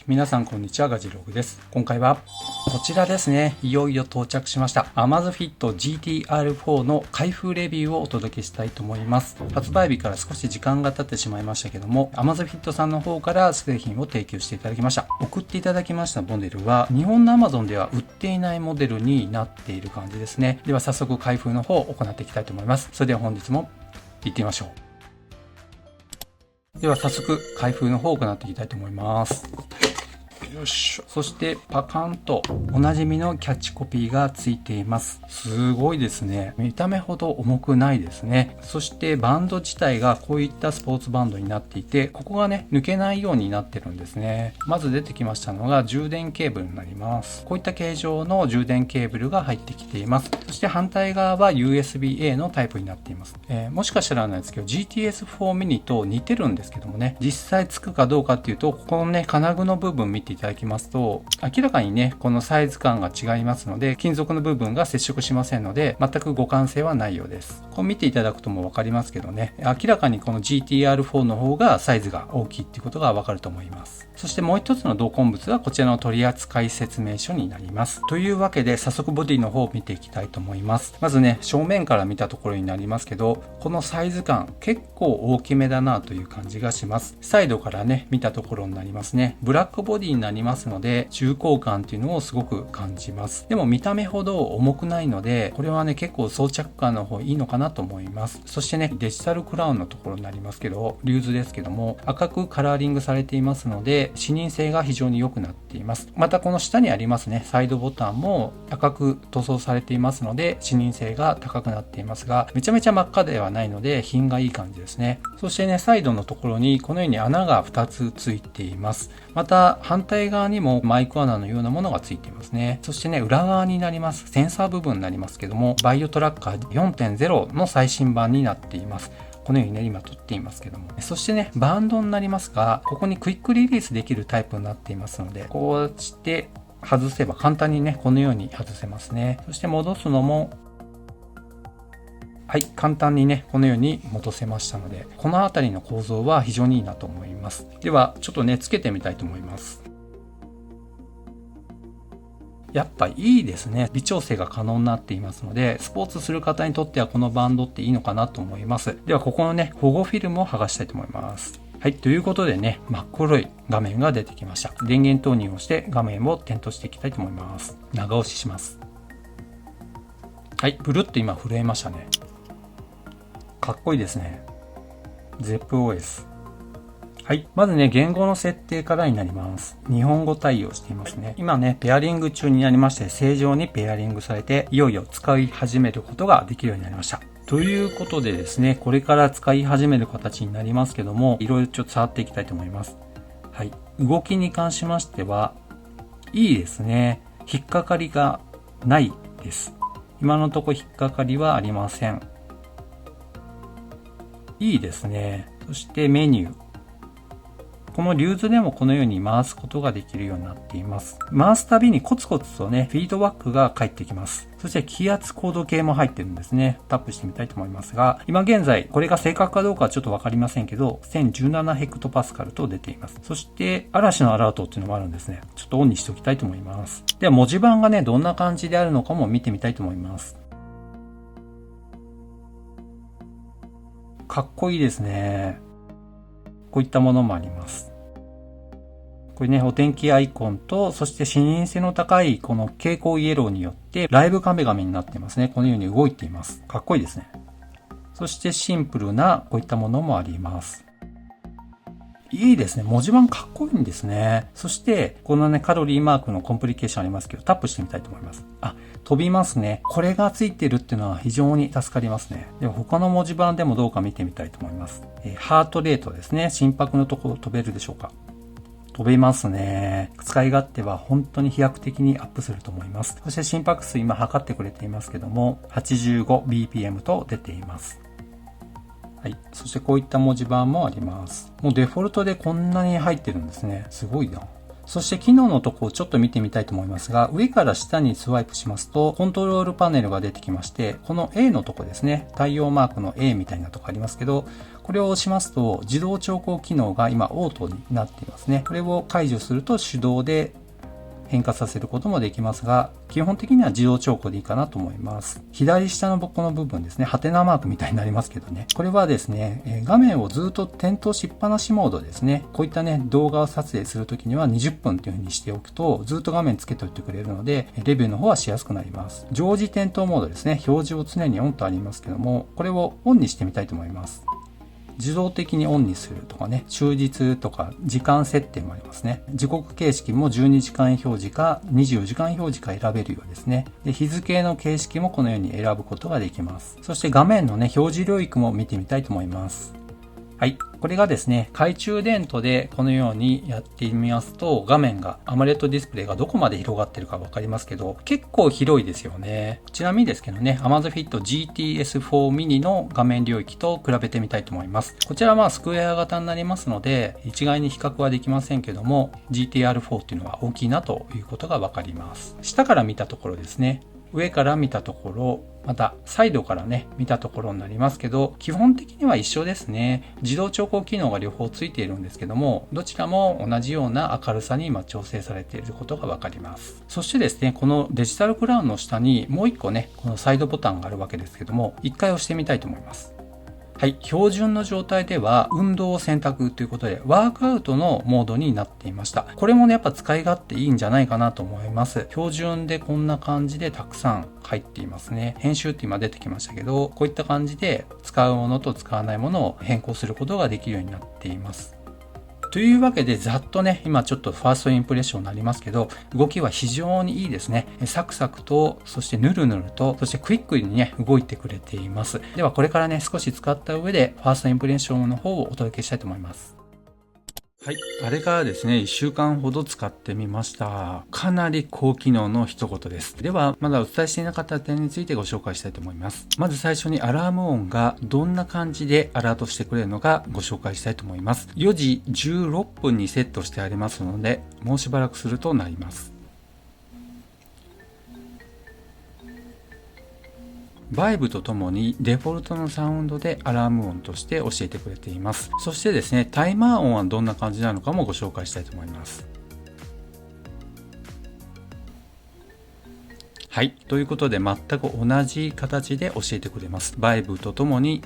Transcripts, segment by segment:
皆さんこんにちは、ガジログです。今回はこちらですね。いよいよ到着しました Amazfit GT-R4 の開封レビューをお届けしたいと思います。発売日から少し時間が経ってしまいましたけども、Amazfit さんの方から製品を提供していただきました。送っていただきましたモデルは日本の Amazon では売っていないモデルになっている感じですね。では早速開封の方を行っていきたいと思います。それでは本日も行ってみましょう。では早速開封の方を行っていきたいと思います。よいしょ。そしてパカンとおなじみのキャッチコピーがついています。すごいですね。見た目ほど重くないですね。そしてバンド自体がこういったスポーツバンドになっていて、ここがね抜けないようになってるんですね。まず出てきましたのが充電ケーブルになります。こういった形状の充電ケーブルが入ってきています。そして反対側は USB-A のタイプになっています。もしかしたらなんですけど GTS4 mini と似てるんですけどもね、実際つくかどうかっていうと、ここのね金具の部分見ていただきますと、明らかにねこのサイズ感が違いますので、金属の部分が接触しませんので全く互換性はないようです。こう見ていただくとも分かりますけどね、明らかにこの GT-R4 の方がサイズが大きいっていうことが分かると思います。そしてもう一つの同梱物はこちらの取扱説明書になります。というわけで早速ボディの方を見ていきたいと思います。まずね正面から見たところになりますけど、このサイズ感結構大きめだなという感じがします。サイドからね見たところになりますね。ブラックボディになりますので重厚感っていうのをすごく感じます。でも見た目ほど重くないので、これはね結構装着感の方いいのかなと思います。そしてねデジタルクラウンのところになりますけど、リューズですけども赤くカラーリングされていますので視認性が非常に良くなっています。またこの下にありますねサイドボタンも赤く塗装されていますので視認性が高くなっていますが、めちゃめちゃ真っ赤ではないので品がいい感じですね。そしてねサイドのところにこのように穴が2つついています。また反対側にもマイク穴のようなものがついていますね。そしてね裏側になりますセンサー部分になりますけども、バイオトラッカー 4.0 の最新版になっています。このようにね今撮っていますけども、そしてねバンドになりますが、ここにクイックリリースできるタイプになっていますので、こうして外せば簡単にねこのように外せますね。そして戻すのもはい、簡単にねこのように戻せましたので、この辺りの構造は非常にいいなと思います。ではちょっとねつけてみたいと思います。やっぱいいですね。微調整が可能になっていますので、スポーツする方にとってはこのバンドっていいのかなと思います。ではここのね保護フィルムを剥がしたいと思います。はい、ということでね真っ黒い画面が出てきました。電源投入をして画面を点灯していきたいと思います。長押しします。はい、ブルッと今震えましたね。かっこいいですね。ZEPOS。はい。まずね、言語の設定からになります。日本語対応していますね。今ね、ペアリング中になりまして、正常にペアリングされて、いよいよ使い始めることができるようになりました。ということでですね、これから使い始める形になりますけども、いろいろちょっと触っていきたいと思います。はい。動きに関しましては、いいですね。引っかかりがないです。今のところ引っかかりはありません。いいですね。そしてメニュー。このリューズでもこのように回すことができるようになっています。回すたびにコツコツとね、フィードバックが返ってきます。そして気圧高度計も入ってるんですね。タップしてみたいと思いますが、今現在、これが正確かどうかはちょっとわかりませんけど、1017ヘクトパスカルと出ています。そして、嵐のアラートっていうのもあるんですね。ちょっとオンにしておきたいと思います。では、文字盤がね、どんな感じであるのかも見てみたいと思います。かっこいいですね。こういったものもあります。これね、お天気アイコンと、そして視認性の高いこの蛍光イエローによって、ライブカメラになっていますね。このように動いています。かっこいいですね。そしてシンプルなこういったものもあります。いいですね。文字盤かっこいいんですね。そして、このね、カロリーマークのコンプリケーションありますけど、タップしてみたいと思います。あ、飛びますね。これがついてるっていうのは非常に助かりますね。では他の文字盤でもどうか見てみたいと思います。ハートレートですね。心拍のところ飛べるでしょうか。飛べますね。使い勝手は本当に飛躍的にアップすると思います。そして心拍数今測ってくれていますけども、85bpm と出ています。はい。そしてこういった文字盤もあります。もうデフォルトでこんなに入ってるんですね。すごいな。そして機能のところをちょっと見てみたいと思いますが、上から下にスワイプしますと、コントロールパネルが出てきまして、この A のとこですね、太陽マークの A みたいなとこありますけど、これを押しますと、自動調光機能が今オートになっていますね。これを解除すると手動で変化させることもできますが、基本的には自動調光でいいかなと思います。左下のこの部分ですね、ハテナマークみたいになりますけどね。これはですね、画面をずっと点灯しっぱなしモードですね。こういったね、動画を撮影するときには20分という風にしておくと、ずっと画面つけておいてくれるので、レビューの方はしやすくなります。常時点灯モードですね。表示を常にオンとありますけども、これをオンにしてみたいと思います。自動的にオンにするとかね、終日とか時間設定もありますね。時刻形式も12時間表示か24時間表示か選べるようですね。で、日付の形式もこのように選ぶことができます。そして画面のね、表示領域も見てみたいと思います。はい。これがですね、懐中電灯でこのようにやってみますと、画面が、アマレットディスプレイがどこまで広がってるかわかりますけど、結構広いですよね。ちなみにですけどね、Amazfit GTS4 mini の画面領域と比べてみたいと思います。こちらはスクエア型になりますので、一概に比較はできませんけども、GTR4 っていうのは大きいなということがわかります。下から見たところですね。上から見たところ、またサイドからね、見たところになりますけど、基本的には一緒ですね。自動調光機能が両方ついているんですけども、どちらも同じような明るさに今調整されていることがわかります。そしてですね、このデジタルクラウンの下にもう一個ね、このサイドボタンがあるわけですけども、一回押してみたいと思います。はい。標準の状態では運動を選択ということでワークアウトのモードになっていました。これもね、やっぱ使い勝手いいんじゃないかなと思います。標準でこんな感じでたくさん入っていますね。編集って今出てきましたけど、こういった感じで使うものと使わないものを変更することができるようになっています。というわけでざっとね、今ちょっとファーストインプレッションになりますけど、動きは非常にいいですね。サクサクと、そしてヌルヌルと、そしてクイックにね、動いてくれています。ではこれからね、少し使った上で、ファーストインプレッションの方をお届けしたいと思います。はい。あれからですね、1週間ほど使ってみました。かなり高機能の一言です。では、まだお伝えしていなかった点についてご紹介したいと思います。まず最初にアラーム音がどんな感じでアラートしてくれるのかご紹介したいと思います。4時16分にセットしてありますので、もうしばらくするとなります。バイブとともにデフォルトのサウンドでアラーム音として教えてくれています。そしてですね、タイマー音はどんな感じなのかもご紹介したいと思います。はい。ということで全く同じ形で教えてくれます。バイブとともに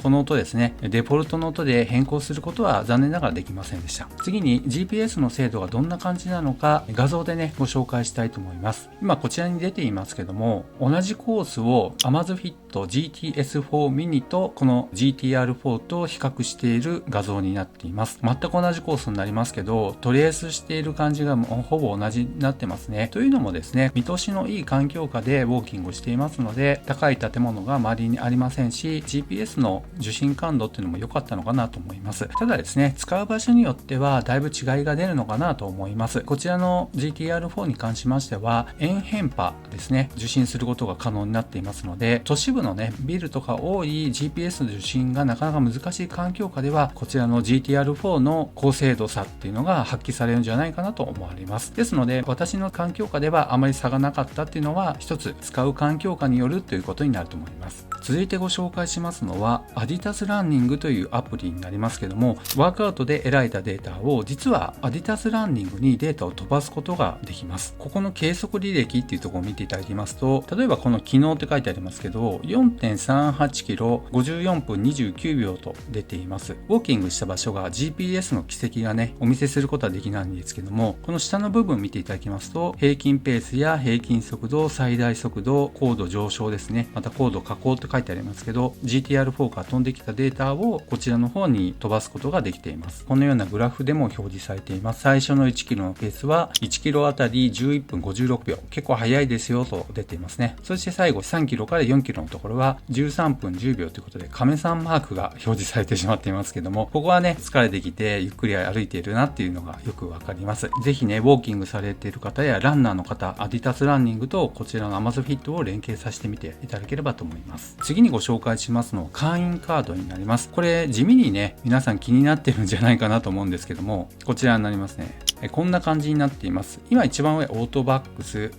この音ですね、デフォルトの音で変更することは残念ながらできませんでした。次に GPS の精度がどんな感じなのか画像でね、ご紹介したいと思います。今こちらに出ていますけども、同じコースを Amazfit GTS4 mini とこの GTR4 と比較している画像になっています。全く同じコースになりますけど、トレースしている感じがほぼ同じになってますね。というのもですね、見通しのいい環境下でウォーキングをしていますので、高い建物が周りにありませんし、GPS の受信感度っていうのも良かったのかなと思います。ただですね、使う場所によってはだいぶ違いが出るのかなと思います。こちらの GTR4 に関しましては、遠変波ですね、受信することが可能になっていますので、都市部のね、ビルとか多い GPS の受信がなかなか難しい環境下では、こちらの GTR4 の高精度さっていうのが発揮されるんじゃないかなと思われます。ですので、私の環境下ではあまり差がなかったっていうのは、一つ使う環境下によるということになると思います。続いてご紹介しますのは、アディタスランニングというアプリになりますけども、ワークアウトで得られたデータを実はアディタスランニングにデータを飛ばすことができます。ここの計測履歴っていうところを見ていただきますと、例えばこの昨日って書いてありますけど、4.38 キロ54分29秒と出ています。ウォーキングした場所が GPS の軌跡がね、お見せすることはできないんですけども、この下の部分見ていただきますと、平均ペースや平均速度、最大速度、高度上昇ですね、また高度下降って書いてありますけど、GTR4 から飛んできたデータをこちらの方に飛ばすことができています。このようなグラフでも表示されています。最初の1キロのペースは1キロあたり11分56秒。結構早いですよと出ていますね。そして最後3キロから4キロのところは13分10秒ということで、亀さんマークが表示されてしまっていますけども、ここはね、疲れてきてゆっくり歩いているなっていうのがよくわかります。ぜひね、ウォーキングされている方やランナーの方、アディタスランニングとこちらの Amazfit を連携させてみていただければと思います。次にご紹介しますのは会員カードになります。これ地味にね、皆さん気になってるんじゃないかなと思うんですけども、こちらになりますね。こんな感じになっています。今一番上、オートバックス、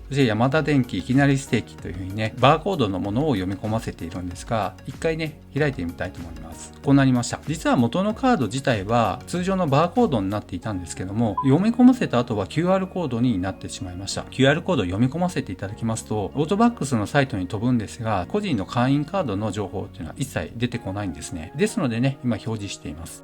そしてヤマダ電機いきなりステーキというふうにね、バーコードのものを読み込ませているんですが、一回ね、開いてみたいと思います。こうなりました。実は元のカード自体は通常のバーコードになっていたんですけども、読み込ませた後は QR コードになってしまいました。QR コードを読み込ませていただきますと、オートバックスのサイトに飛ぶんですが、個人の会員カードの情報っていうのは一切出てこないんですね。ですのでね、今表示しています。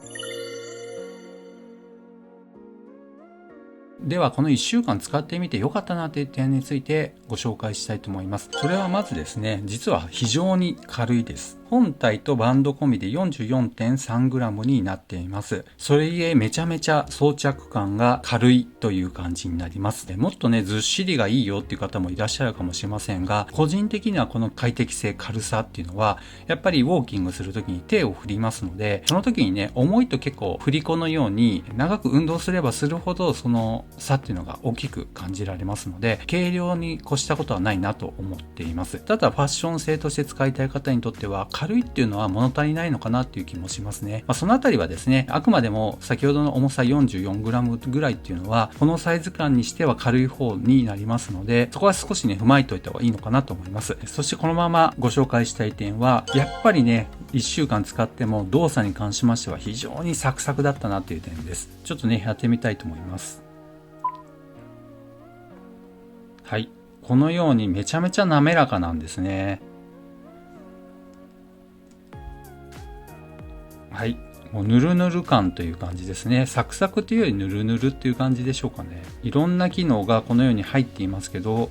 ではこの1週間使ってみて良かったなという点についてご紹介したいと思います。それはまずですね、実は非常に軽いです。本体とバンド込みで 44.3g になっています。それゆえめちゃめちゃ装着感が軽いという感じになります。でもっとね、ずっしりがいいよっていう方もいらっしゃるかもしれませんが、個人的にはこの快適性、軽さっていうのはやっぱりウォーキングするときに手を振りますので、その時にね、重いと結構振り子のように長く運動すればするほどその差っていうのが大きく感じられますので、軽量に越したことはないなと思っています。ただファッション性として使いたい方にとっては軽いっていうのは物足りないのかなっていう気もしますね。そのあたりはですね、あくまでも先ほどの重さ 44g ぐらいっていうのはこのサイズ感にしては軽い方になりますので、そこは少しね踏まえておいた方がいいのかなと思います。そしてこのままご紹介したい点は、やっぱりね1週間使っても動作に関しましては非常にサクサクだったなという点です。ちょっとねやってみたいと思います。はい、このようにめちゃめちゃ滑らかなんですね。はい、もうヌルヌル感という感じですね。サクサクというよりヌルヌルっていう感じでしょうかね。いろんな機能がこのように入っていますけど、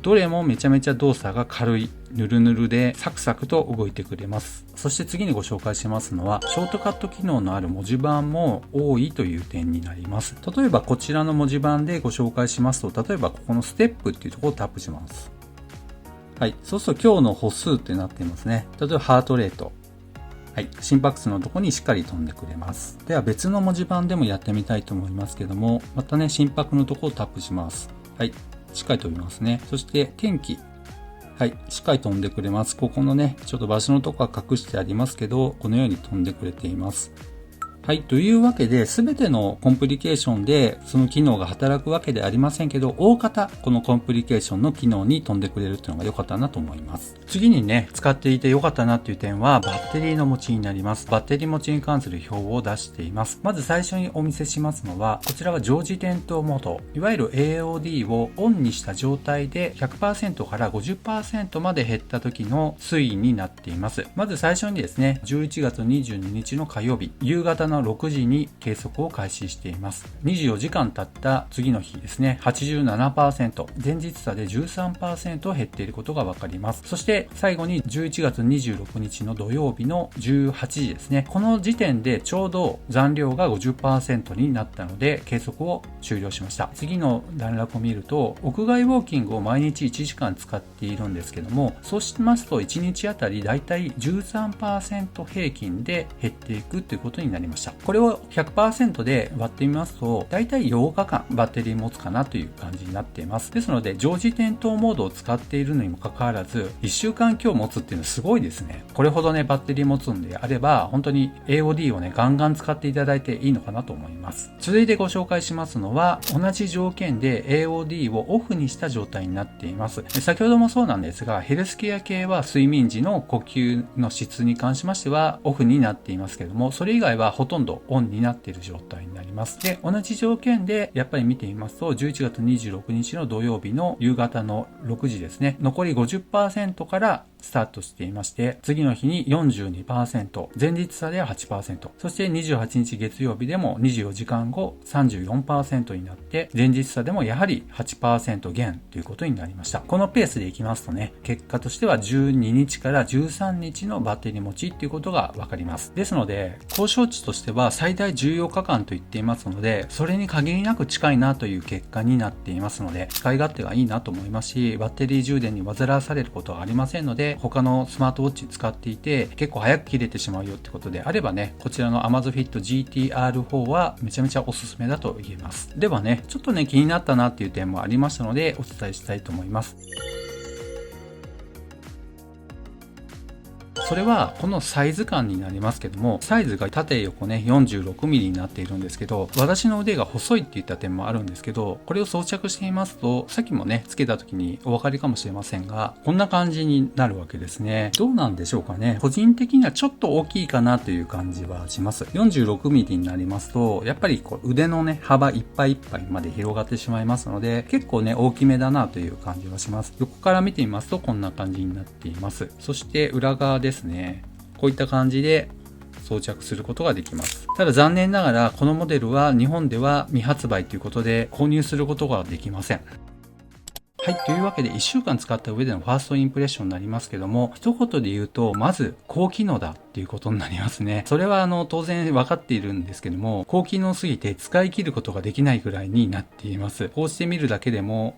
どれもめちゃめちゃ動作が軽い、ヌルヌルでサクサクと動いてくれます。そして次にご紹介しますのは、ショートカット機能のある文字盤も多いという点になります。例えばこちらの文字盤でご紹介しますと、例えばここのステップっていうところをタップします。はい、そうすると今日の歩数ってなっていますね。例えばハートレート。はい、心拍数のところにしっかり飛んでくれます。では別の文字盤でもやってみたいと思いますけども、またね、心拍のところをタップします。はい、しっかり飛びますね。そして天気。はい、しっかり飛んでくれます。ここのね、ちょっと場所のとこは隠してありますけど、このように飛んでくれています。はい。というわけで、すべてのコンプリケーションでその機能が働くわけではありませんけど、大方このコンプリケーションの機能に飛んでくれるっていうのが良かったなと思います。次にね、使っていて良かったなっていう点は、バッテリーの持ちになります。バッテリー持ちに関する表を出しています。まず最初にお見せしますのは、こちらは常時点灯モード。いわゆる AOD をオンにした状態で 100% から 50% まで減った時の推移になっています。まず最初にですね、11月22日の火曜日、夕方の6時に計測を開始しています。24時間経った次の日ですね、87%、前日差で 13% 減っていることがわかります。そして最後に11月26日の土曜日の18時ですね、この時点でちょうど残量が 50% になったので計測を終了しました。次の段落を見ると、屋外ウォーキングを毎日1時間使っているんですけども、そうしますと1日あたりだいたい 13% 平均で減っていくということになりました。これを 100% で割ってみますと、だいたい8日間バッテリー持つかなという感じになっています。ですので、常時点灯モードを使っているのにもかかわらず、1週間今日持つっていうのはすごいですね。これほどね、バッテリー持つんであれば、本当に AOD をね、ガンガン使っていただいていいのかなと思います。続いてご紹介しますのは、同じ条件で AOD をオフにした状態になっています。先ほどもそうなんですが、ヘルスケア系は睡眠時の呼吸の質に関しましてはオフになっていますけれども、それ以外はほとんどオンになっている状態になります。で、同じ条件でやっぱり見てみますと、11月26日の土曜日の夕方の6時ですね、残り 50% からスタートしていまして、次の日に 42%、前日差では 8%、そして28日月曜日でも24時間後 34% になって、前日差でもやはり 8% 減ということになりました。このペースでいきますとね、結果としては12日から13日のバッテリー持ちっていうことがわかります。ですので、交渉値としては最大14日間と言っていますので、それに限りなく近いなという結果になっていますので、使い勝手がいいなと思いますし、バッテリー充電に煩わされることはありませんので、他のスマートウォッチ使っていて結構早く切れてしまうよってことであればね、こちらの Amazfit GT-R4 はめちゃめちゃおすすめだと言えます。ではね、ちょっとね気になったなっていう点もありましたのでお伝えしたいと思います。それはこのサイズ感になりますけども、サイズが縦横ね 46mm になっているんですけど、私の腕が細いっていった点もあるんですけど、これを装着していますと、さっきもねつけた時にお分かりかもしれませんが、こんな感じになるわけですね。どうなんでしょうかね。個人的にはちょっと大きいかなという感じはします。46mm になりますと、やっぱりこう腕のね幅いっぱいいっぱいまで広がってしまいますので、結構ね大きめだなという感じはします。横から見てみますとこんな感じになっています。そして裏側ですね、こういった感じで装着することができます。ただ残念ながらこのモデルは日本では未発売ということで購入することができません。はい。というわけで、1週間使った上でのファーストインプレッションになりますけども、一言で言うと、まず、高機能だっていうことになりますね。それは、当然分かっているんですけども、高機能すぎて使い切ることができないぐらいになっています。こうして見るだけでも、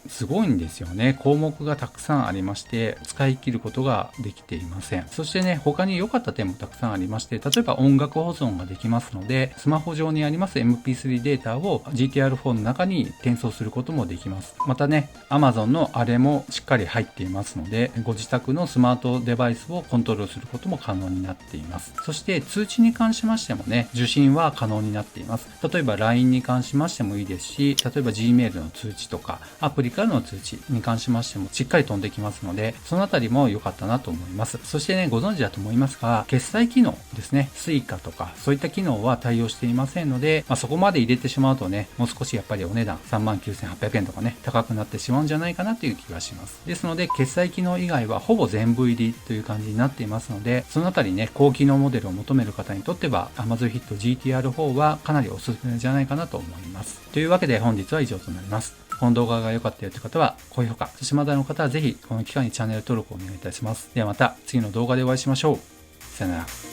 すごいんですよね。項目がたくさんありまして、使い切ることができていません。そしてね、他に良かった点もたくさんありまして、例えば音楽保存ができますので、スマホ上にあります MP3 データを GTR4 の中に転送することもできます。またね、Amazon のあれもしっかり入っていますので、ご自宅のスマートデバイスをコントロールすることも可能になっています。そして通知に関しましてもね、受信は可能になっています。例えば LINE に関しましてもいいですし、例えば Gmail の通知とか、アプリからの通知に関しましてもしっかり飛んできますので、そのあたりも良かったなと思います。そしてね、ご存知だと思いますが、決済機能ですね、Suica とかそういった機能は対応していませんので、そこまで入れてしまうとね、もう少しやっぱりお値段 39,800 円とかね、高くなってしまうんじゃないかなという気がします。ですので、決済機能以外はほぼ全部入りという感じになっていますので、そのあたりね、高機能モデルを求める方にとっては Amazfit GTR4 はかなりおすすめじゃないかなと思います。というわけで本日は以上となります。この動画が良かったよという方は高評価、そしてまだの方はぜひこの機会にチャンネル登録をお願いいたします。ではまた次の動画でお会いしましょう。さよなら。